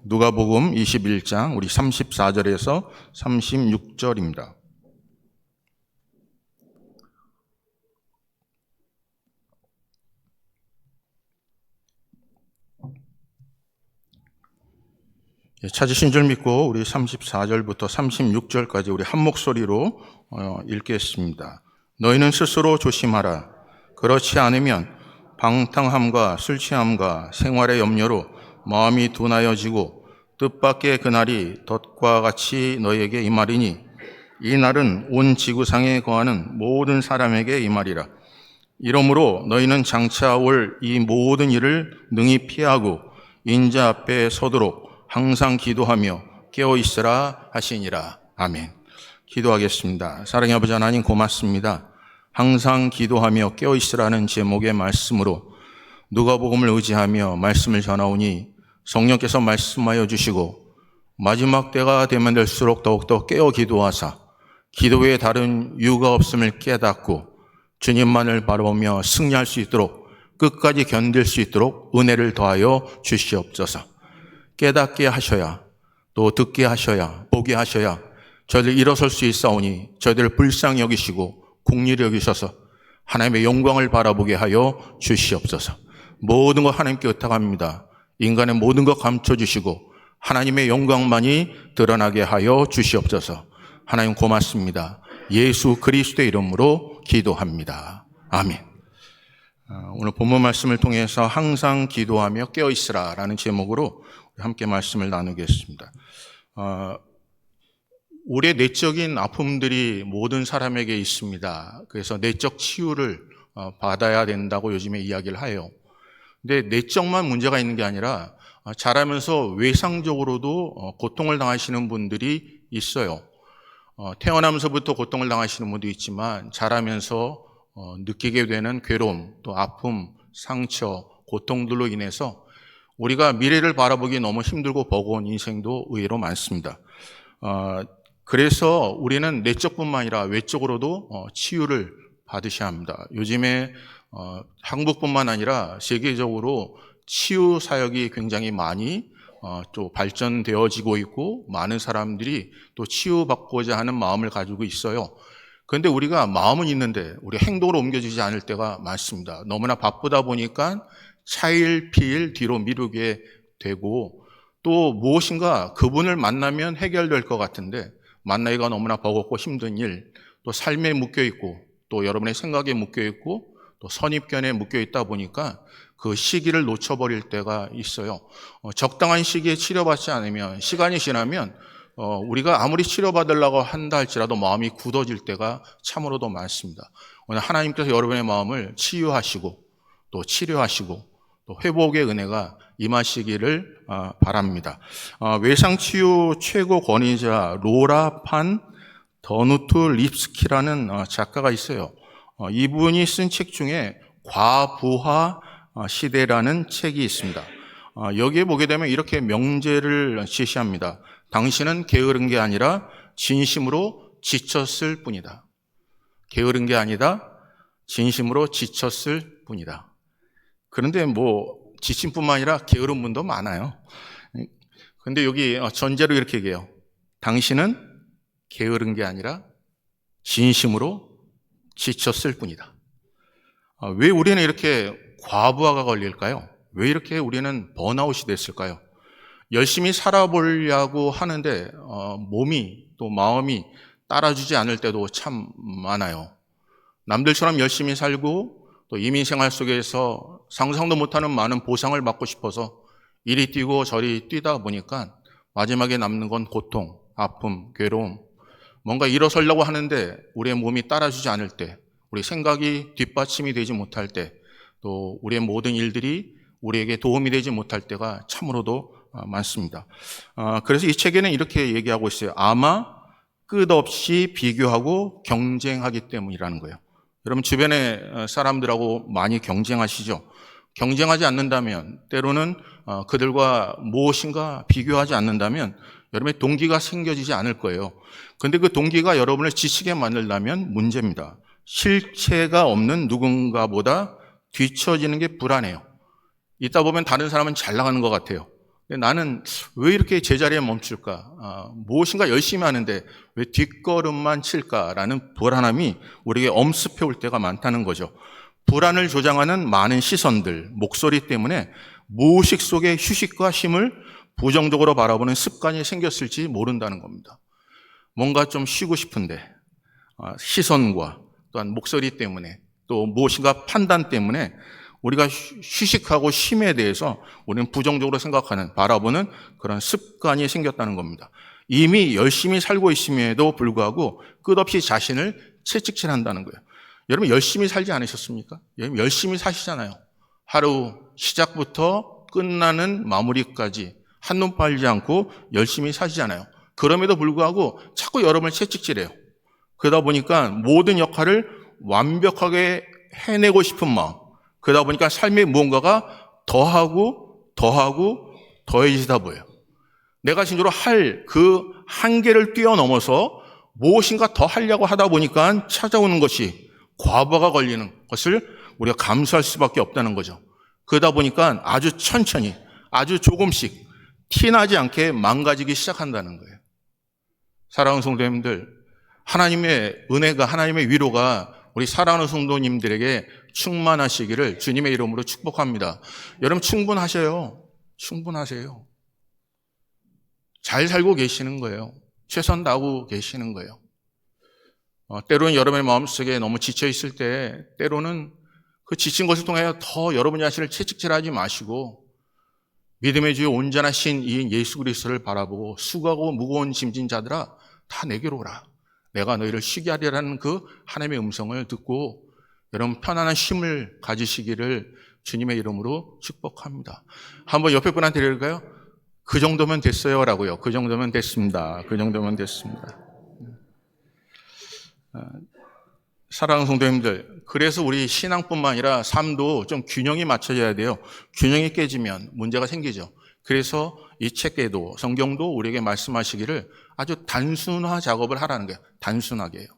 누가복음 21장 우리 34절에서 36절입니다. 찾으신 줄 믿고 우리 34절부터 36절까지 우리 한 목소리로 읽겠습니다. 너희는 스스로 조심하라. 그렇지 않으면 방탕함과 술 취함과 생활의 염려로 마음이 둔하여지고 뜻밖의 그날이 덫과 같이 너희에게 임하리니 이 날은 온 지구상에 거하는 모든 사람에게 임하리라. 이러므로 너희는 장차 올 이 모든 일을 능히 피하고 인자 앞에 서도록 항상 기도하며 깨어있으라 하시니라. 아멘. 기도하겠습니다. 사랑의 아버지 하나님 고맙습니다. 항상 기도하며 깨어있으라는 제목의 말씀으로 누가복음을 의지하며 말씀을 전하오니 성령께서 말씀하여 주시고 마지막 때가 되면 될수록 더욱더 깨어 기도하사 기도에 다른 이유가 없음을 깨닫고 주님만을 바라보며 승리할 수 있도록 끝까지 견딜 수 있도록 은혜를 더하여 주시옵소서. 깨닫게 하셔야 또 듣게 하셔야 보게 하셔야 저희들 일어설 수 있사오니 저희들을 불쌍히 여기시고 긍휼히 여기셔서 하나님의 영광을 바라보게 하여 주시옵소서. 모든 것 하나님께 의탁합니다. 인간의 모든 것 감춰주시고 하나님의 영광만이 드러나게 하여 주시옵소서. 하나님 고맙습니다. 예수 그리스도의 이름으로 기도합니다. 아멘. 오늘 본문 말씀을 통해서 항상 기도하며 깨어있으라 라는 제목으로 함께 말씀을 나누겠습니다. 우리의 내적인 아픔들이 모든 사람에게 있습니다. 그래서 내적 치유를 받아야 된다고 요즘에 이야기를 해요. 근데 내적만 문제가 있는 게 아니라 자라면서 외상적으로도 고통을 당하시는 분들이 있어요. 태어나면서부터 고통을 당하시는 분도 있지만 자라면서 느끼게 되는 괴로움, 또 아픔, 상처, 고통들로 인해서 우리가 미래를 바라보기 너무 힘들고 버거운 인생도 의외로 많습니다. 그래서 우리는 내적뿐만 아니라 외적으로도 치유를 받으셔야 합니다. 요즘에 한국뿐만 아니라 세계적으로 치유 사역이 굉장히 많이 또 발전되어지고 있고 많은 사람들이 또 치유받고자 하는 마음을 가지고 있어요. 그런데 우리가 마음은 있는데 우리 행동으로 옮겨지지 않을 때가 많습니다. 너무나 바쁘다 보니까 차일피일 뒤로 미루게 되고 또 무엇인가 그분을 만나면 해결될 것 같은데 만나기가 너무나 버겁고 힘든 일, 또 삶에 묶여있고 또 여러분의 생각에 묶여있고 또 선입견에 묶여있다 보니까 그 시기를 놓쳐버릴 때가 있어요. 적당한 시기에 치료받지 않으면 시간이 지나면 우리가 아무리 치료받으려고 한다 할지라도 마음이 굳어질 때가 참으로도 많습니다. 오늘 하나님께서 여러분의 마음을 치유하시고 또 치료하시고 또 회복의 은혜가 임하시기를 바랍니다. 외상치유 최고 권위자 로라 판 더누트 립스키라는 작가가 있어요. 이분이 쓴 책 중에 과부하 시대라는 책이 있습니다. 여기에 보게 되면 이렇게 명제를 제시합니다. 당신은 게으른 게 아니라 진심으로 지쳤을 뿐이다. 게으른 게 아니다. 진심으로 지쳤을 뿐이다. 그런데 지침뿐만 아니라 게으른 분도 많아요. 그런데 여기 전제로 이렇게 얘기해요. 당신은 게으른 게 아니라 진심으로 지쳤을 뿐이다. 왜 우리는 이렇게 과부하가 걸릴까요? 왜 이렇게 우리는 번아웃이 됐을까요? 열심히 살아보려고 하는데 몸이 또 마음이 따라주지 않을 때도 참 많아요. 남들처럼 열심히 살고 또 이민생활 속에서 상상도 못하는 많은 보상을 받고 싶어서 이리 뛰고 저리 뛰다 보니까 마지막에 남는 건 고통, 아픔, 괴로움. 뭔가 일어서려고 하는데 우리의 몸이 따라주지 않을 때, 우리 생각이 뒷받침이 되지 못할 때, 또 우리의 모든 일들이 우리에게 도움이 되지 못할 때가 참으로도 많습니다. 그래서 이 책에는 이렇게 얘기하고 있어요. 아마 끝없이 비교하고 경쟁하기 때문이라는 거예요. 여러분 주변의 사람들하고 많이 경쟁하시죠? 경쟁하지 않는다면, 때로는 그들과 무엇인가 비교하지 않는다면 여러분의 동기가 생겨지지 않을 거예요. 그런데 그 동기가 여러분을 지치게 만들려면 문제입니다. 실체가 없는 누군가보다 뒤처지는 게 불안해요. 있다 보면 다른 사람은 잘 나가는 것 같아요. 근데 나는 왜 이렇게 제자리에 멈출까? 무엇인가 열심히 하는데 왜 뒷걸음만 칠까라는 불안함이 우리에게 엄습해 올 때가 많다는 거죠. 불안을 조장하는 많은 시선들, 목소리 때문에 무의식 속에 휴식과 쉼을 부정적으로 바라보는 습관이 생겼을지 모른다는 겁니다. 뭔가 좀 쉬고 싶은데 시선과 또한 목소리 때문에 또 무엇인가 판단 때문에 우리가 휴식하고 쉼에 대해서 우리는 부정적으로 생각하는, 바라보는 그런 습관이 생겼다는 겁니다. 이미 열심히 살고 있음에도 불구하고 끝없이 자신을 채찍질한다는 거예요. 여러분 열심히 살지 않으셨습니까? 여러분 열심히 사시잖아요. 하루 시작부터 끝나는 마무리까지 한눈 팔지 않고 열심히 사시잖아요. 그럼에도 불구하고 자꾸 여러분을 채찍질해요. 그러다 보니까 모든 역할을 완벽하게 해내고 싶은 마음, 그러다 보니까 삶의 무언가가 더하고 더해지다 보여요. 내가 진짜로 할 그 한계를 뛰어넘어서 무엇인가 더 하려고 하다 보니까 찾아오는 것이 과부하가 걸리는 것을 우리가 감수할 수밖에 없다는 거죠. 그러다 보니까 아주 천천히, 아주 조금씩 티나지 않게 망가지기 시작한다는 거예요. 사랑하는 성도님들, 하나님의 은혜가, 하나님의 위로가 우리 사랑하는 성도님들에게 충만하시기를 주님의 이름으로 축복합니다. 여러분 충분하셔요. 충분하세요. 잘 살고 계시는 거예요. 최선 다하고 계시는 거예요. 때로는 여러분의 마음속에 너무 지쳐 있을 때 때로는 그 지친 것을 통해 더 여러분 자신을 채찍질하지 마시고 믿음의 주의 온전하신 이 예수 그리스도를 바라보고 수고하고 무거운 짐진 자들아 다 내게로 오라. 내가 너희를 쉬게 하리라는 그 하나님의 음성을 듣고 여러분 편안한 쉼을 가지시기를 주님의 이름으로 축복합니다. 한번 옆에 분한테 이럴까요? 그 정도면 됐어요 라고요. 그 정도면 됐습니다. 그 정도면 됐습니다. 사랑하는 성도님들, 그래서 우리 신앙뿐만 아니라 삶도 좀 균형이 맞춰져야 돼요. 균형이 깨지면 문제가 생기죠. 그래서 이 책에도 성경도 우리에게 말씀하시기를 아주 단순화 작업을 하라는 거예요. 단순하게 해요.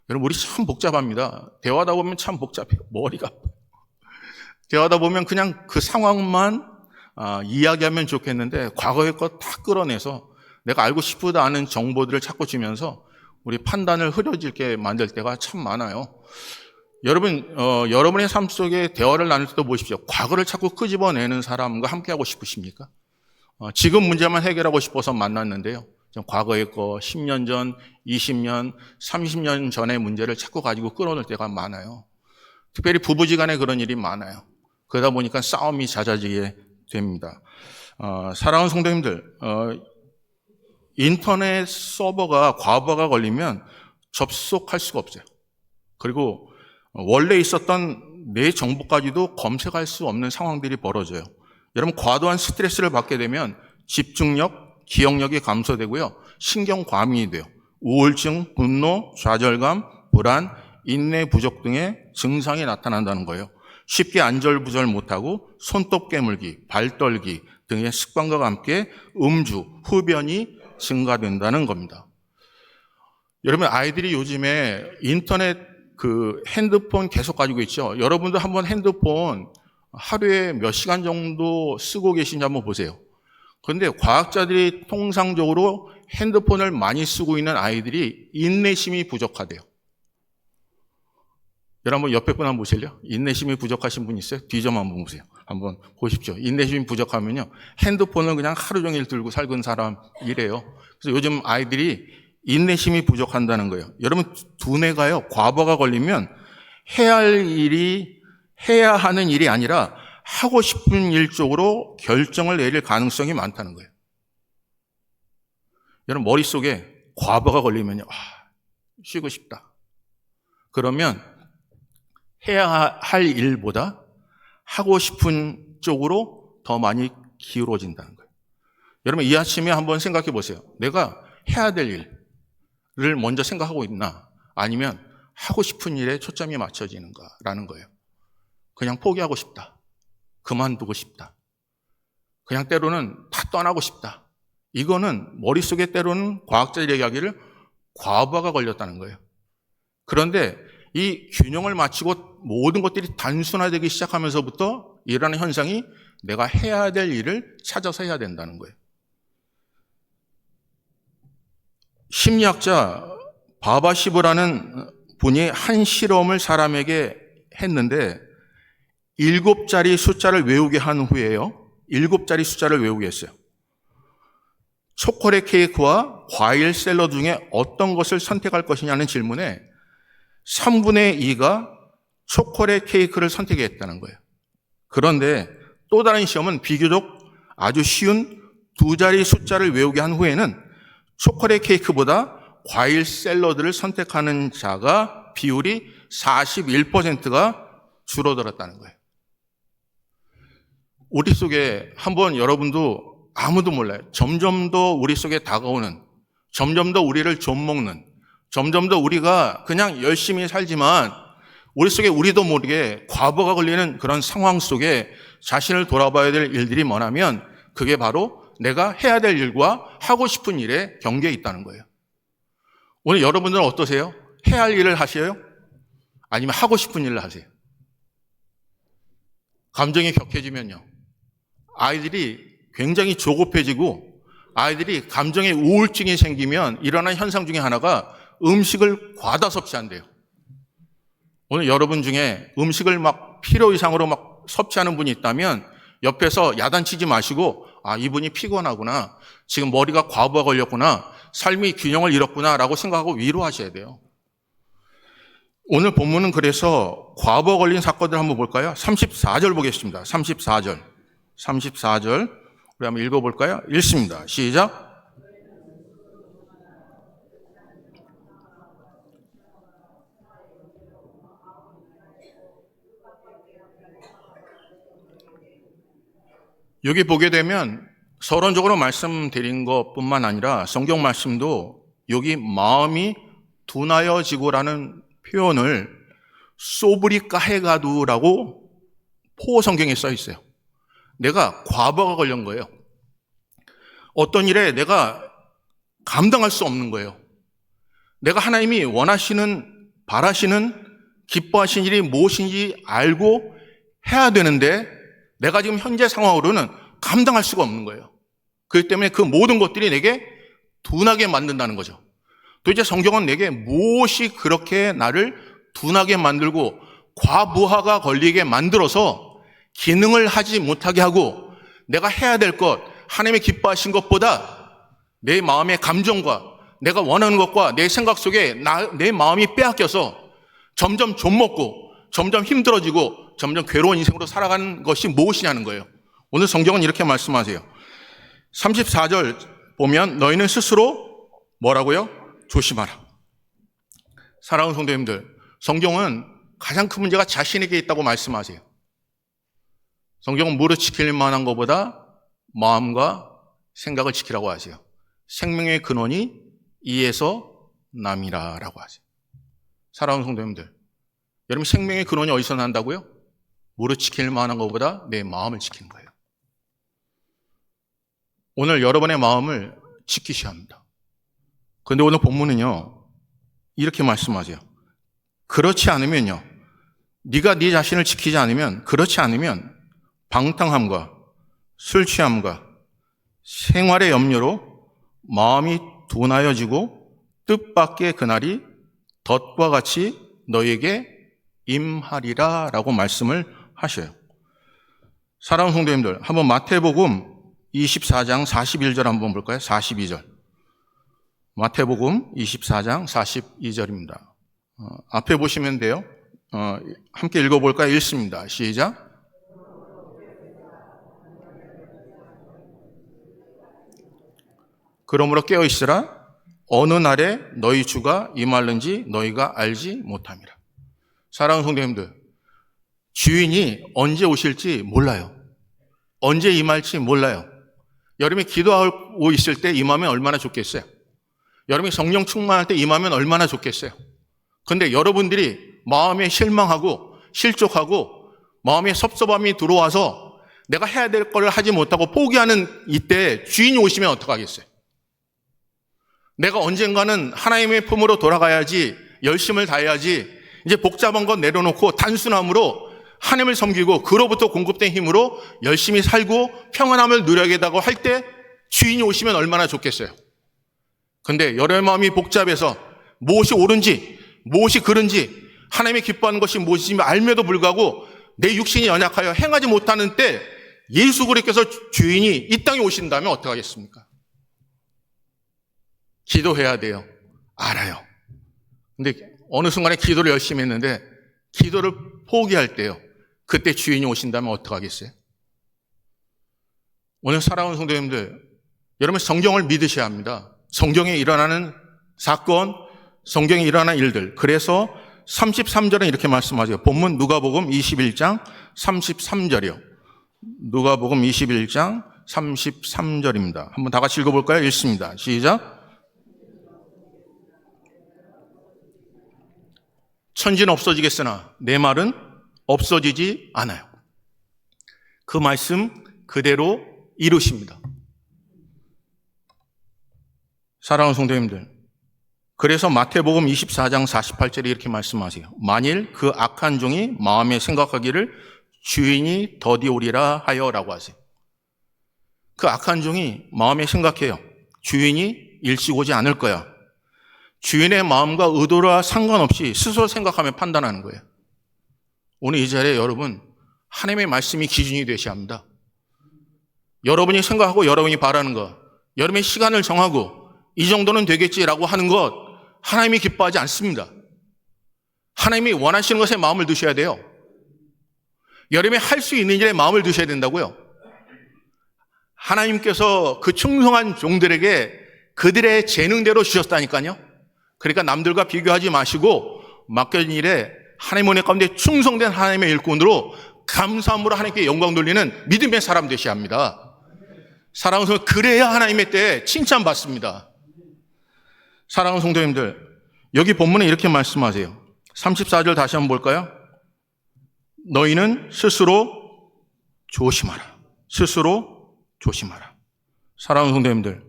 여러분 우리 참 복잡합니다. 대화하다 보면 참 복잡해요. 머리가 아파요. 대화하다 보면 그냥 그 상황만 이야기하면 좋겠는데 과거의 것 다 끌어내서 내가 알고 싶지도 않은 정보들을 자꾸 주면서 우리 판단을 흐려지게 만들 때가 참 많아요. 여러분, 여러분의 삶 속에 대화를 나눌 때도 보십시오. 과거를 자꾸 끄집어내는 사람과 함께하고 싶으십니까? 지금 문제만 해결하고 싶어서 만났는데요. 과거의 거, 10년 전, 20년, 30년 전의 문제를 자꾸 가지고 끌어낼 때가 많아요. 특별히 부부지간에 그런 일이 많아요. 그러다 보니까 싸움이 잦아지게 됩니다. 사랑하는 성도님들, 인터넷 서버가 과부하가 걸리면 접속할 수가 없어요. 그리고 원래 있었던 내 정보까지도 검색할 수 없는 상황들이 벌어져요. 여러분 과도한 스트레스를 받게 되면 집중력, 기억력이 감소되고요. 신경과민이 돼요. 우울증, 분노, 좌절감, 불안, 인내 부족 등의 증상이 나타난다는 거예요. 쉽게 안절부절 못하고 손톱 깨물기, 발 떨기 등의 습관과 함께 음주, 흡연이 증가된다는 겁니다. 여러분 아이들이 요즘에 인터넷 그 핸드폰 계속 가지고 있죠. 여러분도 한번 핸드폰 하루에 몇 시간 정도 쓰고 계신지 한번 보세요. 그런데 과학자들이 통상적으로 핸드폰을 많이 쓰고 있는 아이들이 인내심이 부족하대요. 여러분 한번 옆에 분 한번 보실래요? 인내심이 부족하신 분 있어요? 뒤 좀 한번 보세요. 한번 보십시오. 인내심이 부족하면요. 핸드폰을 그냥 하루 종일 들고 살던 사람이래요. 그래서 요즘 아이들이 인내심이 부족한다는 거예요. 여러분 두뇌가요. 과부하가 걸리면 해야 하는 일이 아니라 하고 싶은 일 쪽으로 결정을 내릴 가능성이 많다는 거예요. 여러분 머릿속에 과부하가 걸리면요. 쉬고 싶다. 그러면 해야 할 일보다 하고 싶은 쪽으로 더 많이 기울어진다는 거예요. 여러분 이 아침에 한번 생각해 보세요. 내가 해야 될 일을 먼저 생각하고 있나 아니면 하고 싶은 일에 초점이 맞춰지는가라는 거예요. 그냥 포기하고 싶다. 그만두고 싶다. 그냥 때로는 다 떠나고 싶다. 이거는 머릿속에 때로는 과학자들이 얘기하기를 과부하가 걸렸다는 거예요. 그런데 이 균형을 맞추고 모든 것들이 단순화되기 시작하면서부터 일어나는 현상이 내가 해야 될 일을 찾아서 해야 된다는 거예요. 심리학자 바바시브라는 분이 한 실험을 사람에게 했는데 7자리 숫자를 외우게 한 후에요. 7자리 숫자를 외우게 했어요. 초콜릿 케이크와 과일 샐러드 중에 어떤 것을 선택할 것이냐는 질문에 3분의 2가 초콜릿 케이크를 선택했다는 거예요. 그런데 또 다른 시험은 비교적 아주 쉬운 2자리 숫자를 외우게 한 후에는 초콜릿 케이크보다 과일 샐러드를 선택하는 자가 비율이 41%가 줄어들었다는 거예요. 우리 속에 한번 여러분도 아무도 몰라요. 점점 더 우리 속에 다가오는, 점점 더 우리를 좀먹는, 점점 더 우리가 그냥 열심히 살지만 우리 속에 우리도 모르게 과부하가 걸리는 그런 상황 속에 자신을 돌아봐야 될 일들이 뭐냐면 그게 바로 내가 해야 될 일과 하고 싶은 일의 경계에 있다는 거예요. 오늘 여러분들은 어떠세요? 해야 할 일을 하세요? 아니면 하고 싶은 일을 하세요? 감정이 격해지면요, 아이들이 굉장히 조급해지고 아이들이 감정의 우울증이 생기면 일어나는 현상 중에 하나가 음식을 과다 섭취한대요. 오늘 여러분 중에 음식을 막 필요 이상으로 막 섭취하는 분이 있다면 옆에서 야단치지 마시고 이분이 피곤하구나, 지금 머리가 과부하 걸렸구나, 삶이 균형을 잃었구나 라고 생각하고 위로하셔야 돼요. 오늘 본문은 그래서 과부하 걸린 사건들 한번 볼까요? 34절 보겠습니다. 34절 우리 한번 읽어볼까요? 읽습니다. 시작. 여기 보게 되면 서론적으로 말씀드린 것뿐만 아니라 성경 말씀도 여기 마음이 둔하여지고라는 표현을 소브리카헤가두라고 포 성경에 써 있어요. 내가 과부하가 걸린 거예요. 어떤 일에 내가 감당할 수 없는 거예요. 내가 하나님이 원하시는, 바라시는, 기뻐하신 일이 무엇인지 알고 해야 되는데 내가 지금 현재 상황으로는 감당할 수가 없는 거예요. 그렇기 때문에 그 모든 것들이 내게 둔하게 만든다는 거죠. 도대체 성경은 내게 무엇이 그렇게 나를 둔하게 만들고 과부하가 걸리게 만들어서 기능을 하지 못하게 하고 내가 해야 될 것, 하나님의 기뻐하신 것보다 내 마음의 감정과 내가 원하는 것과 내 생각 속에 내 마음이 빼앗겨서 점점 좀먹고 점점 힘들어지고 점점 괴로운 인생으로 살아가는 것이 무엇이냐는 거예요. 오늘 성경은 이렇게 말씀하세요. 34절 보면 너희는 스스로 뭐라고요? 조심하라. 사랑하는 성도님들, 성경은 가장 큰 문제가 자신에게 있다고 말씀하세요. 성경은 무릇 지킬 만한 것보다 마음과 생각을 지키라고 하세요. 생명의 근원이 이에서 남이라라고 하세요. 사랑하는 성도님들, 여러분 생명의 근원이 어디서 난다고요? 무릇 지킬 만한 것보다 내 마음을 지키는 거예요. 오늘 여러분의 마음을 지키셔야 합니다. 그런데 오늘 본문은요, 이렇게 말씀하세요. 그렇지 않으면요, 네가 네 자신을 지키지 않으면, 그렇지 않으면 방탕함과 술 취함과 생활의 염려로 마음이 둔하여지고 뜻밖의 그날이 덫과 같이 너에게 임하리라 라고 말씀을 하셔요. 사랑하는 성도님들, 한번 마태복음 24장 41절 한번 볼까요? 42절. 마태복음 24장 42절입니다. 앞에 보시면 돼요. 함께 읽어볼까요? 읽습니다. 시작. 그러므로 깨어있으라. 어느 날에 너희 주가 임하는지 너희가 알지 못함이라. 사랑하는 성도님들, 주인이 언제 오실지 몰라요. 언제 임할지 몰라요. 여러분이 기도하고 있을 때 임하면 얼마나 좋겠어요? 여러분이 성령 충만할 때 임하면 얼마나 좋겠어요? 그런데 여러분들이 마음에 실망하고 실족하고 마음에 섭섭함이 들어와서 내가 해야 될 걸 하지 못하고 포기하는 이때 주인이 오시면 어떡하겠어요? 내가 언젠가는 하나님의 품으로 돌아가야지, 열심을 다해야지, 이제 복잡한 건 내려놓고 단순함으로 하나님을 섬기고 그로부터 공급된 힘으로 열심히 살고 평안함을 누려야겠다고 할 때 주인이 오시면 얼마나 좋겠어요. 근데 여러분의 마음이 복잡해서 무엇이 옳은지 무엇이 그른지 하나님이 기뻐하는 것이 무엇인지 알면도 불구하고 내 육신이 연약하여 행하지 못하는 때 예수 그리스도께서 주인이 이 땅에 오신다면 어떻게 하겠습니까? 기도해야 돼요. 알아요. 근데 어느 순간에 기도를 열심히 했는데 기도를 포기할 때요. 그때 주인이 오신다면 어떻게 하겠어요? 오늘 사랑하는 성도님들, 여러분 성경을 믿으셔야 합니다. 성경에 일어나는 사건, 성경에 일어나는 일들. 그래서 33절은 이렇게 말씀하세요. 본문 누가복음 21장 33절이요. 누가복음 21장 33절입니다. 한번 다 같이 읽어볼까요? 읽습니다. 시작. 천지는 없어지겠으나 내 말은 없어지지 않아요. 그 말씀 그대로 이루십니다. 사랑하는 성도님들, 그래서 마태복음 24장 48절에 이렇게 말씀하세요. 만일 그 악한 종이 마음에 생각하기를 주인이 더디오리라 하여라고 하세요. 그 악한 종이 마음에 생각해요. 주인이 일찍 오지 않을 거야. 주인의 마음과 의도와 상관없이 스스로 생각하며 판단하는 거예요. 오늘 이 자리에 여러분, 하나님의 말씀이 기준이 되셔야 합니다. 여러분이 생각하고 여러분이 바라는 것, 여러분의 시간을 정하고 이 정도는 되겠지라고 하는 것, 하나님이 기뻐하지 않습니다. 하나님이 원하시는 것에 마음을 두셔야 돼요. 여러분이 할 수 있는 일에 마음을 두셔야 된다고요. 하나님께서 그 충성한 종들에게 그들의 재능대로 주셨다니까요. 그러니까 남들과 비교하지 마시고 맡겨진 일에 하나님 은혜 가운데 충성된 하나님의 일꾼으로 감사함으로 하나님께 영광 돌리는 믿음의 사람 되셔야 합니다. 사랑하는 성도, 그래야 하나님의 때에 칭찬받습니다. 사랑하는 성도님들, 여기 본문에 이렇게 말씀하세요. 34절 다시 한번 볼까요? 너희는 스스로 조심하라. 스스로 조심하라. 사랑하는 성도님들,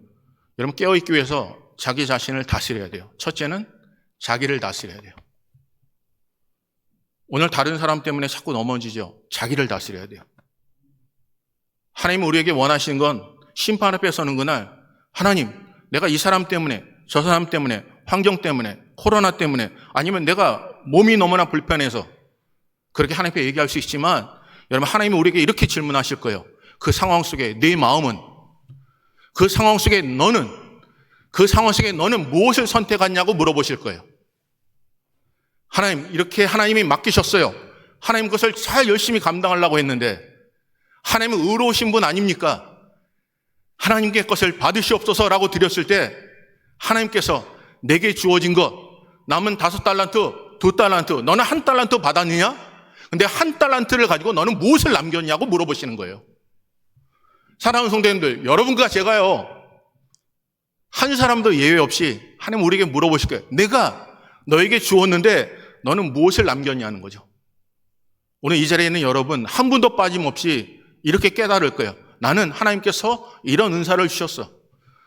여러분 깨어있기 위해서 자기 자신을 다스려야 돼요. 첫째는 자기를 다스려야 돼요. 오늘 다른 사람 때문에 자꾸 넘어지죠. 자기를 다스려야 돼요. 하나님은 우리에게 원하시는 건 심판 앞에 서는 그날, 하나님, 내가 이 사람 때문에, 저 사람 때문에, 환경 때문에, 코로나 때문에, 아니면 내가 몸이 너무나 불편해서 그렇게 하나님께 얘기할 수 있지만, 여러분 하나님은 우리에게 이렇게 질문하실 거예요. 그 상황 속에 내 마음은, 그 상황 속에 너는, 그 상황 속에 너는 무엇을 선택하냐고 물어보실 거예요. 하나님, 이렇게 하나님이 맡기셨어요. 하나님 그것을 잘 열심히 감당하려고 했는데 하나님은 의로우신 분 아닙니까? 하나님께 것을 받으시옵소서라고 드렸을 때 하나님께서 내게 주어진 것, 남은 5달란트, 2달란트, 너는 1달란트 받았느냐? 근데 1달란트를 가지고 너는 무엇을 남겼냐고 물어보시는 거예요. 사랑하는 성도님들, 여러분과 제가요, 한 사람도 예외 없이 하나님 우리에게 물어보실 거예요. 내가 너에게 주었는데 너는 무엇을 남겼냐는 거죠. 오늘 이 자리에 있는 여러분 한 분도 빠짐없이 이렇게 깨달을 거예요. 나는 하나님께서 이런 은사를 주셨어.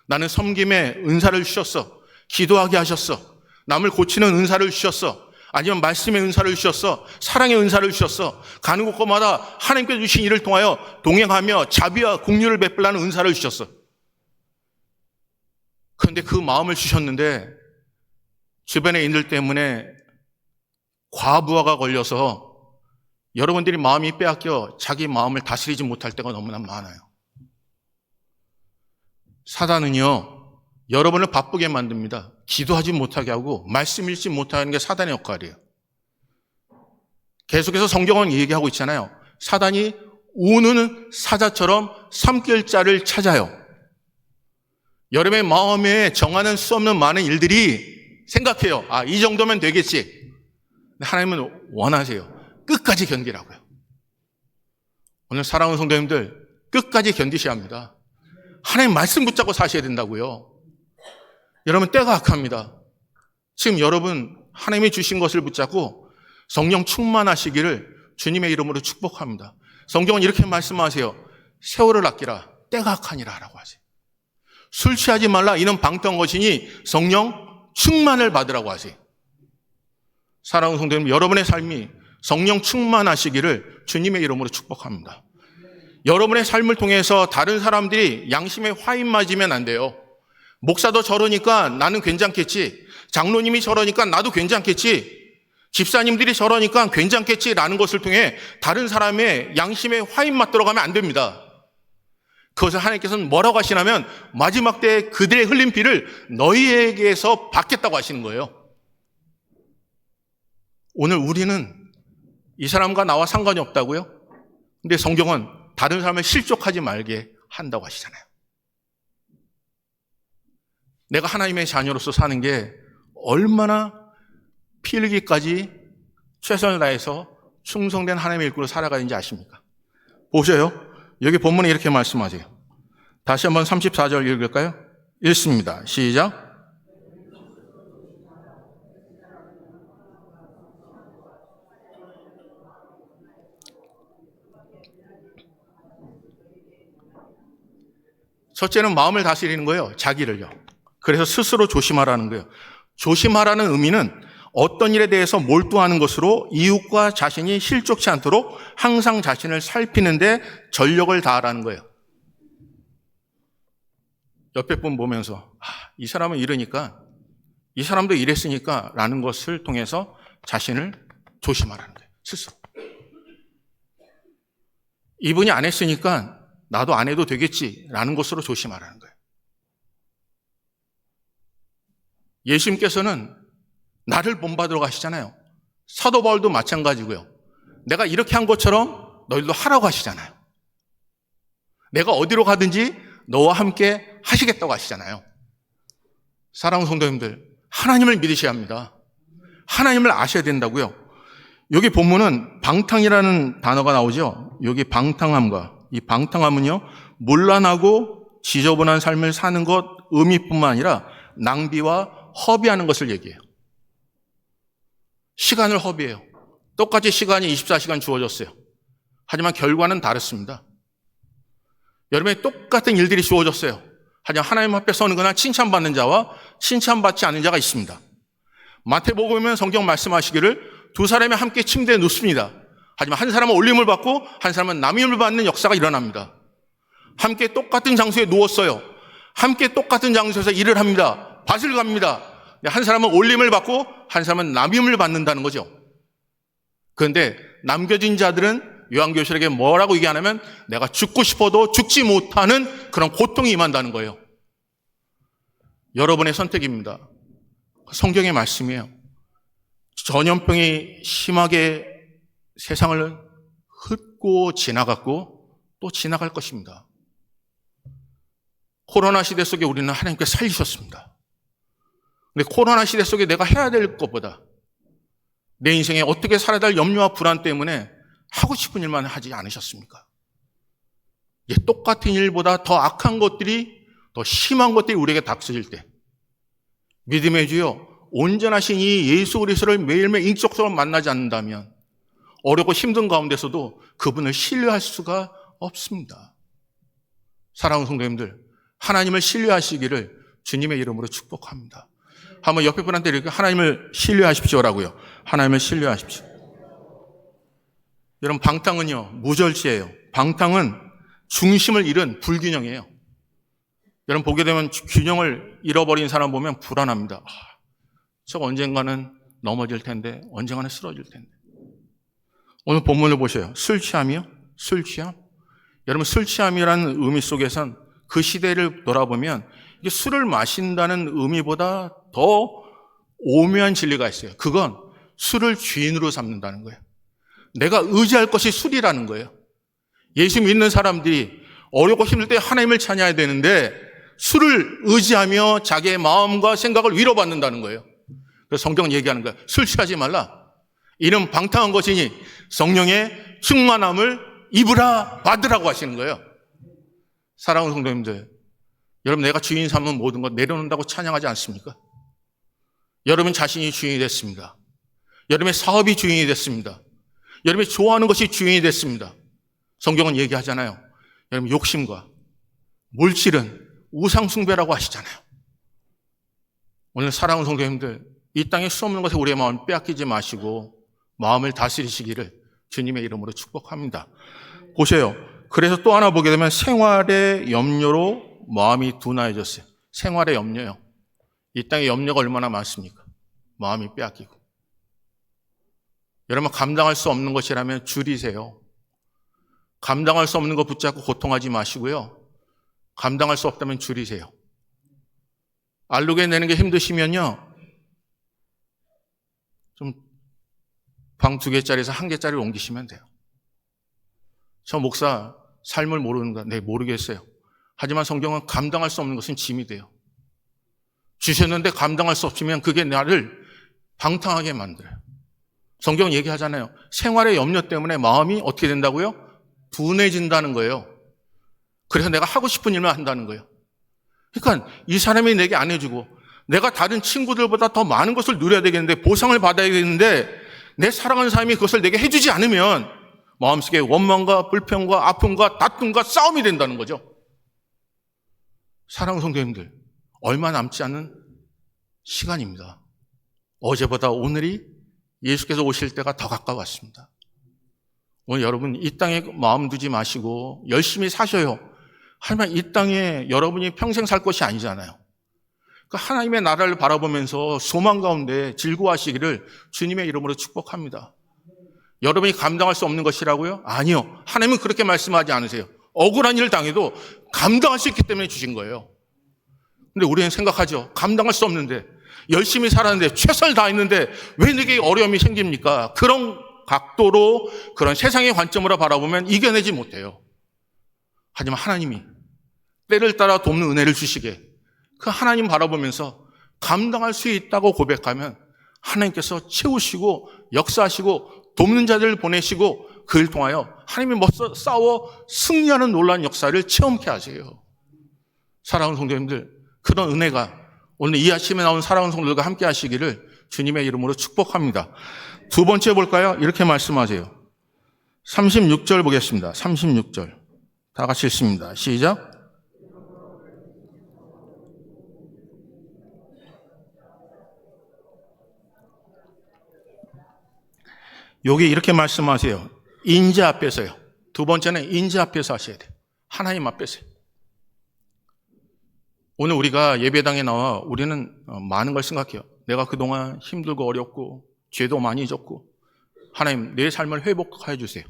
나는 섬김의 은사를 주셨어. 기도하게 하셨어. 남을 고치는 은사를 주셨어. 아니면 말씀의 은사를 주셨어. 사랑의 은사를 주셨어. 가는 곳마다 하나님께서 주신 일을 통하여 동행하며 자비와 공유를 베풀라는 은사를 주셨어. 그런데 그 마음을 주셨는데 주변의 인들 때문에 과부하가 걸려서 여러분들이 마음이 빼앗겨 자기 마음을 다스리지 못할 때가 너무나 많아요. 사단은요, 여러분을 바쁘게 만듭니다. 기도하지 못하게 하고 말씀 읽지 못하게 하는 게 사단의 역할이에요. 계속해서 성경은 얘기하고 있잖아요. 사단이 우는 사자처럼 삼킬 자를 찾아요. 여러분의 마음에 정하는 수 없는 많은 일들이 생각해요. 아, 이 정도면 되겠지. 하나님은 원하세요. 끝까지 견디라고요. 오늘 사랑하는 성도님들, 끝까지 견디셔야 합니다. 하나님 말씀 붙잡고 사셔야 된다고요. 여러분 때가 악합니다. 지금 여러분 하나님이 주신 것을 붙잡고 성령 충만하시기를 주님의 이름으로 축복합니다. 성경은 이렇게 말씀하세요. 세월을 아끼라, 때가 악하니라 라고 하세요. 술 취하지 말라, 이는 방탕한 것이니 성령 충만을 받으라고 하세요. 사랑하는 성도님, 여러분의 삶이 성령 충만하시기를 주님의 이름으로 축복합니다. 여러분의 삶을 통해서 다른 사람들이 양심에 화인 맞으면 안 돼요. 목사도 저러니까 나는 괜찮겠지. 장로님이 저러니까 나도 괜찮겠지. 집사님들이 저러니까 괜찮겠지라는 것을 통해 다른 사람의 양심에 화인 맞들어 가면 안 됩니다. 그것을 하나님께서는 뭐라고 하시냐면 마지막 때에 그들의 흘린 피를 너희에게서 받겠다고 하시는 거예요. 오늘 우리는 이 사람과 나와 상관이 없다고요? 근데 성경은 다른 사람을 실족하지 말게 한다고 하시잖아요. 내가 하나님의 자녀로서 사는 게 얼마나 피 흘리기까지 최선을 다해서 충성된 하나님의 일꾼으로 살아가는지 아십니까? 보세요. 여기 본문에 이렇게 말씀하세요. 다시 한번 34절 읽을까요? 읽습니다. 시작. 첫째는 마음을 다스리는 거예요. 자기를요. 그래서 스스로 조심하라는 거예요. 조심하라는 의미는 어떤 일에 대해서 몰두하는 것으로 이웃과 자신이 실족치 않도록 항상 자신을 살피는데 전력을 다하라는 거예요. 옆에 분 보면서 이 사람은 이러니까 이 사람도 이랬으니까 라는 것을 통해서 자신을 조심하라는 거예요. 스스로. 이분이 안 했으니까 나도 안 해도 되겠지라는 것으로 조심하라는 거예요. 예수님께서는 나를 본받으러 가시잖아요. 사도 바울도 마찬가지고요. 내가 이렇게 한 것처럼 너희들도 하라고 하시잖아요. 내가 어디로 가든지 너와 함께 하시겠다고 하시잖아요. 사랑하는 성도님들, 하나님을 믿으셔야 합니다. 하나님을 아셔야 된다고요. 여기 본문은 방탕이라는 단어가 나오죠. 여기 방탕함과 이 방탕함은요, 문란하고 지저분한 삶을 사는 것 의미뿐만 아니라 낭비와 허비하는 것을 얘기해요. 시간을 허비해요. 똑같이 시간이 24시간 주어졌어요. 하지만 결과는 다릅니다. 여러분의 똑같은 일들이 주어졌어요. 하지만 하나님 앞에 서는 그날 칭찬받는 자와 칭찬받지 않는 자가 있습니다. 마태복음에 성경 말씀하시기를 두 사람이 함께 침대에 눕습니다. 하지만 한 사람은 올림을 받고 한 사람은 남임을 받는 역사가 일어납니다. 함께 똑같은 장소에 누웠어요. 함께 똑같은 장소에서 일을 합니다. 밭을 갑니다. 한 사람은 올림을 받고 한 사람은 남임을 받는다는 거죠. 그런데 남겨진 자들은 요한교실에게 뭐라고 얘기하냐면 내가 죽고 싶어도 죽지 못하는 그런 고통이 임한다는 거예요. 여러분의 선택입니다. 성경의 말씀이에요. 전염병이 심하게 세상을 흩고 지나갔고 또 지나갈 것입니다. 코로나 시대 속에 우리는 하나님께 살리셨습니다. 근데 코로나 시대 속에 내가 해야 될 것보다 내 인생에 어떻게 살아야 될 염려와 불안 때문에 하고 싶은 일만 하지 않으셨습니까? 똑같은 일보다 더 악한 것들이, 더 심한 것들이 우리에게 닥쳐질 때 믿음의 주여 온전하신 이 예수 그리스도를 매일매일 인격적으로 만나지 않는다면 어렵고 힘든 가운데서도 그분을 신뢰할 수가 없습니다. 사랑하는 성도님들, 하나님을 신뢰하시기를 주님의 이름으로 축복합니다. 한번 옆에 분한테 이렇게 하나님을 신뢰하십시오라고요. 하나님을 신뢰하십시오. 여러분, 방탕은요, 무절제예요. 방탕은 중심을 잃은 불균형이에요. 여러분, 보게 되면 균형을 잃어버린 사람 보면 불안합니다. 저거 언젠가는 넘어질 텐데, 언젠가는 쓰러질 텐데. 오늘 본문을 보세요. 술 취함이요? 술 취함? 여러분, 술 취함이라는 의미 속에선 그 시대를 돌아보면 이게 술을 마신다는 의미보다 더 오묘한 진리가 있어요. 그건 술을 주인으로 삼는다는 거예요. 내가 의지할 것이 술이라는 거예요. 예수 믿는 사람들이 어렵고 힘들 때 하나님을 찬양해야 되는데 술을 의지하며 자기의 마음과 생각을 위로받는다는 거예요. 그래서 성경은 얘기하는 거예요. 술 취하지 말라. 이는 방탕한 것이니 성령의 충만함을 입으라 받으라고 하시는 거예요. 사랑하는 성도님들, 여러분 내가 주인 삼은 모든 것 내려놓는다고 찬양하지 않습니까? 여러분 자신이 주인이 됐습니다. 여러분의 사업이 주인이 됐습니다. 여러분이 좋아하는 것이 주인이 됐습니다. 성경은 얘기하잖아요. 여러분 욕심과 물질은 우상숭배라고 하시잖아요. 오늘 사랑하는 성도님들, 이 땅에 수없는 것에 우리의 마음을 빼앗기지 마시고 마음을 다스리시기를 주님의 이름으로 축복합니다. 보세요. 그래서 또 하나 보게 되면 생활의 염려로 마음이 둔하여졌어요. 생활의 염려요. 이 땅에 염려가 얼마나 많습니까? 마음이 빼앗기고. 여러분, 감당할 수 없는 것이라면 줄이세요. 감당할 수 없는 거 붙잡고 고통하지 마시고요. 감당할 수 없다면 줄이세요. 알루게 내는 게 힘드시면요, 좀 방 2개짜리에서 1개짜리로 옮기시면 돼요. 저 목사 삶을 모르는가? 네, 모르겠어요. 하지만 성경은 감당할 수 없는 것은 짐이 돼요. 주셨는데 감당할 수 없으면 그게 나를 방탕하게 만들어요. 성경은 얘기하잖아요. 생활의 염려 때문에 마음이 어떻게 된다고요? 둔해진다는 거예요. 그래서 내가 하고 싶은 일만 한다는 거예요. 그러니까 이 사람이 내게 안 해주고 내가 다른 친구들보다 더 많은 것을 누려야 되겠는데, 보상을 받아야 되는데, 내 사랑하는 사람이 그것을 내게 해주지 않으면 마음속에 원망과 불평과 아픔과 다툼과 싸움이 된다는 거죠. 사랑하는 성도님들, 얼마 남지 않은 시간입니다. 어제보다 오늘이 예수께서 오실 때가 더 가까웠습니다. 오늘 여러분 이 땅에 마음 두지 마시고 열심히 사셔요. 하지만 이 땅에 여러분이 평생 살 것이 아니잖아요. 하나님의 나라를 바라보면서 소망 가운데 즐거워하시기를 주님의 이름으로 축복합니다. 여러분이 감당할 수 없는 것이라고요? 아니요. 하나님은 그렇게 말씀하지 않으세요. 억울한 일을 당해도 감당할 수 있기 때문에 주신 거예요. 근데 우리는 생각하죠. 감당할 수 없는데, 열심히 살았는데, 최선을 다했는데 왜 내게 어려움이 생깁니까? 그런 각도로, 그런 세상의 관점으로 바라보면 이겨내지 못해요. 하지만 하나님이 때를 따라 돕는 은혜를 주시게, 그 하나님 바라보면서 감당할 수 있다고 고백하면 하나님께서 채우시고 역사하시고 돕는 자들을 보내시고 그를 통하여 하나님이 멋서 싸워 승리하는 놀라운 역사를 체험케 하세요. 사랑하는 성도님들, 그런 은혜가 오늘 이 아침에 나온 사랑하는 성도들과 함께 하시기를 주님의 이름으로 축복합니다. 두 번째 볼까요? 이렇게 말씀하세요. 36절 보겠습니다. 36절 다 같이 읽습니다. 시작. 여기 이렇게 말씀하세요. 인자 앞에서요. 두 번째는 인자 앞에서 하셔야 돼요. 하나님 앞에서요. 오늘 우리가 예배당에 나와 우리는 많은 걸 생각해요. 내가 그동안 힘들고 어렵고 죄도 많이 졌고 하나님 내 삶을 회복해 주세요.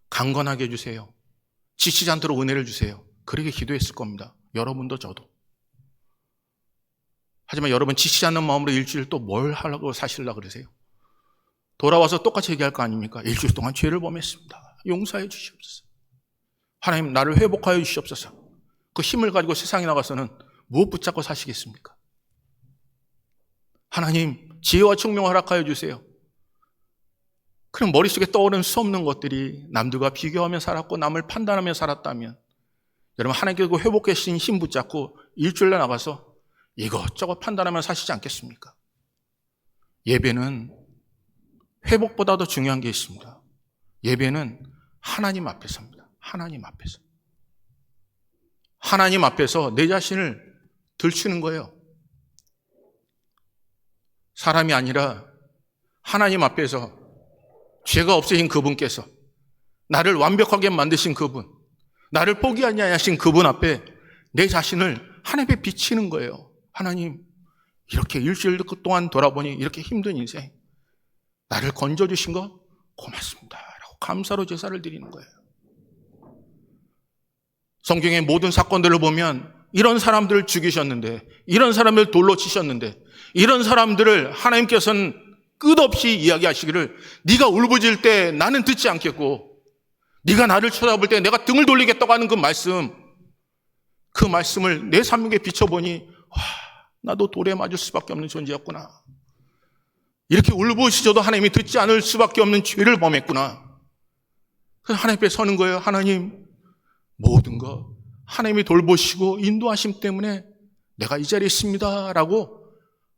강건하게 해주세요. 지치지 않도록 은혜를 주세요. 그렇게 기도했을 겁니다. 여러분도 저도. 하지만 여러분 지치지 않는 마음으로 일주일 또 뭘 하려고 사시려고 그러세요? 돌아와서 똑같이 얘기할 거 아닙니까? 일주일 동안 죄를 범했습니다. 용서해 주시옵소서. 하나님 나를 회복하여 주시옵소서. 그 힘을 가지고 세상에 나가서는 무엇 붙잡고 사시겠습니까? 하나님 지혜와 총명을 허락하여 주세요. 그럼 머릿속에 떠오르는 수없는 것들이 남들과 비교하며 살았고 남을 판단하며 살았다면 여러분 하나님께서 그 회복해 주신 힘 붙잡고 일주일에 나가서 이것저것 판단하며 사시지 않겠습니까? 예배는 회복보다 더 중요한 게 있습니다. 예배는 하나님 앞에서입니다. 하나님 앞에서. 하나님 앞에서 내 자신을 들추는 거예요. 사람이 아니라 하나님 앞에서 죄가 없으신 그분께서 나를 완벽하게 만드신 그분, 나를 포기하지 않으신 그분 앞에 내 자신을 하나님께 비치는 거예요. 하나님, 이렇게 일주일 동안 돌아보니 이렇게 힘든 인생, 나를 건져주신 거 고맙습니다 라고 감사로 제사를 드리는 거예요. 성경의 모든 사건들을 보면 이런 사람들을 죽이셨는데, 이런 사람을 돌로 치셨는데, 이런 사람들을 하나님께서는 끝없이 이야기하시기를 네가 울부짖을 때 나는 듣지 않겠고 네가 나를 쳐다볼 때 내가 등을 돌리겠다고 하는 그 말씀을 내 삶에 비춰보니 와, 나도 돌에 맞을 수밖에 없는 존재였구나. 이렇게 울부짖어도 하나님이 듣지 않을 수밖에 없는 죄를 범했구나. 그래서 하나님 앞에 서는 거예요. 하나님, 모든 거 하나님이 돌보시고 인도하심 때문에 내가 이 자리에 있습니다 라고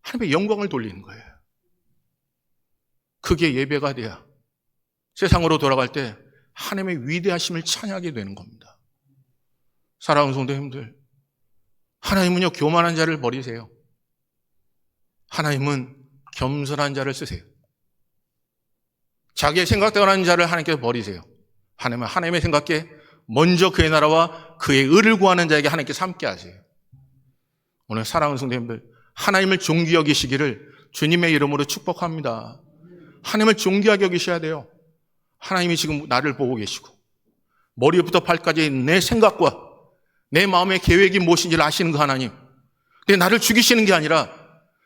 하나님의 영광을 돌리는 거예요. 그게 예배가 돼야 세상으로 돌아갈 때 하나님의 위대하심을 찬양하게 되는 겁니다. 사랑하는 성도님들, 하나님은요 교만한 자를 버리세요. 하나님은 겸손한 자를 쓰세요. 자기의 생각대로 하는 자를 하나님께서 버리세요. 하나님은 하나님의 생각에 먼저 그의 나라와 그의 의를 구하는 자에게 하나님께서 함께 하세요. 오늘 사랑하는 성도님들, 하나님을 존귀히 여기시기를 주님의 이름으로 축복합니다. 하나님을 존귀하게 여기셔야 돼요. 하나님이 지금 나를 보고 계시고 머리부터 발까지 내 생각과 내 마음의 계획이 무엇인지를 아시는 그 하나님. 근데 나를 죽이시는 게 아니라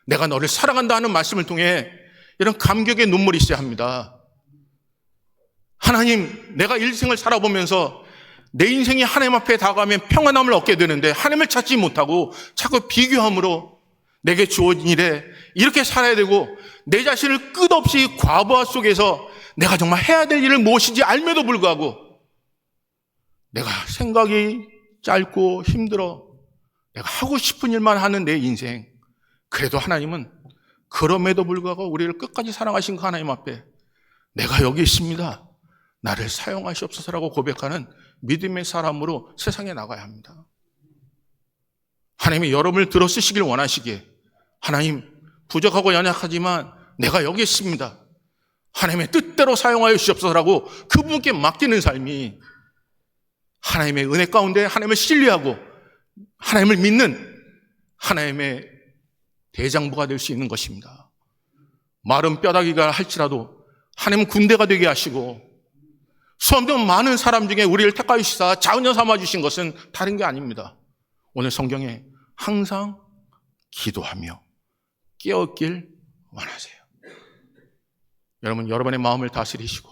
내가 너를 사랑한다 하는 말씀을 통해 이런 감격의 눈물이 있어야 합니다. 하나님, 내가 일생을 살아보면서 내 인생이 하나님 앞에 다가가면 평안함을 얻게 되는데 하나님을 찾지 못하고 자꾸 비교함으로 내게 주어진 일에 이렇게 살아야 되고 내 자신을 끝없이 과부하 속에서 내가 정말 해야 될 일을 무엇인지 알면도 불구하고 내가 생각이 짧고 힘들어 내가 하고 싶은 일만 하는 내 인생, 그래도 하나님은 그럼에도 불구하고 우리를 끝까지 사랑하신 그 하나님 앞에 내가 여기 있습니다, 나를 사용하시옵소서라고 고백하는 믿음의 사람으로 세상에 나가야 합니다. 하나님이 여러분을 들어 쓰시길 원하시기에 하나님, 부족하고 연약하지만 내가 여기 있습니다, 하나님의 뜻대로 사용하여 주시옵소서라고 그분께 맡기는 삶이 하나님의 은혜 가운데 하나님을 신뢰하고 하나님을 믿는 하나님의 대장부가 될 수 있는 것입니다. 마른 뼈다귀가 할지라도 하나님은 군대가 되게 하시고 수없는 많은 사람 중에 우리를 택하여 주시사 자은여 삼아 주신 것은 다른 게 아닙니다. 오늘 성경에 항상 기도하며 깨었길 원하세요. 여러분, 여러분의 마음을 다스리시고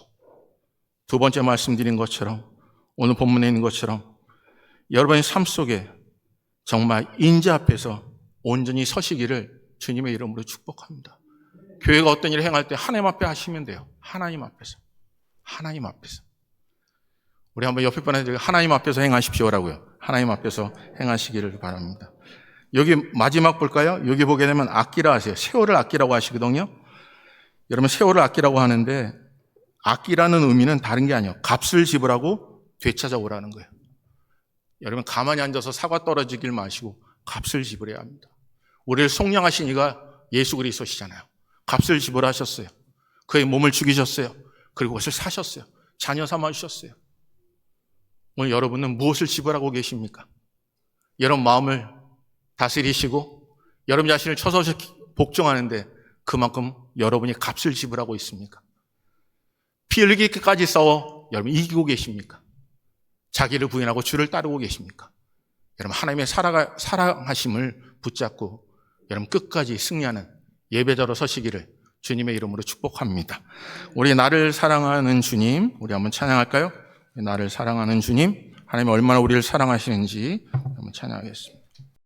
두 번째 말씀드린 것처럼 오늘 본문에 있는 것처럼 여러분의 삶 속에 정말 인자 앞에서 온전히 서시기를 주님의 이름으로 축복합니다. 교회가 어떤 일을 행할 때 하나님 앞에 하시면 돼요. 하나님 앞에서. 하나님 앞에서. 우리 한번 옆에 분한테 하나님 앞에서 행하십시오라고요. 하나님 앞에서 행하시기를 바랍니다. 여기 마지막 볼까요? 여기 보게 되면 아끼라 하세요. 세월을 아끼라고 하시거든요. 여러분, 세월을 아끼라고 하는데 아끼라는 의미는 다른 게 아니에요. 값을 지불하고 되찾아오라는 거예요. 여러분, 가만히 앉아서 사과 떨어지길 마시고 값을 지불해야 합니다. 우리를 속량하신 이가 예수 그리스도시잖아요. 값을 지불하셨어요. 그의 몸을 죽이셨어요. 그리고 그것을 사셨어요. 자녀 삼아 주셨어요. 오늘 여러분은 무엇을 지불하고 계십니까? 여러분 마음을 다스리시고 여러분 자신을 처소시 복종하는데 그만큼 여러분이 값을 지불하고 있습니까? 피 흘리기까지 싸워 여러분 이기고 계십니까? 자기를 부인하고 주를 따르고 계십니까? 여러분, 하나님의 사랑하심을 붙잡고 여러분 끝까지 승리하는 예배자로 서시기를 주님의 이름으로 축복합니다. 우리 나를 사랑하는 주님, 우리 한번 찬양할까요? 나를 사랑하는 주님, 하나님 얼마나 우리를 사랑하시는지 한번 찬양하겠습니다.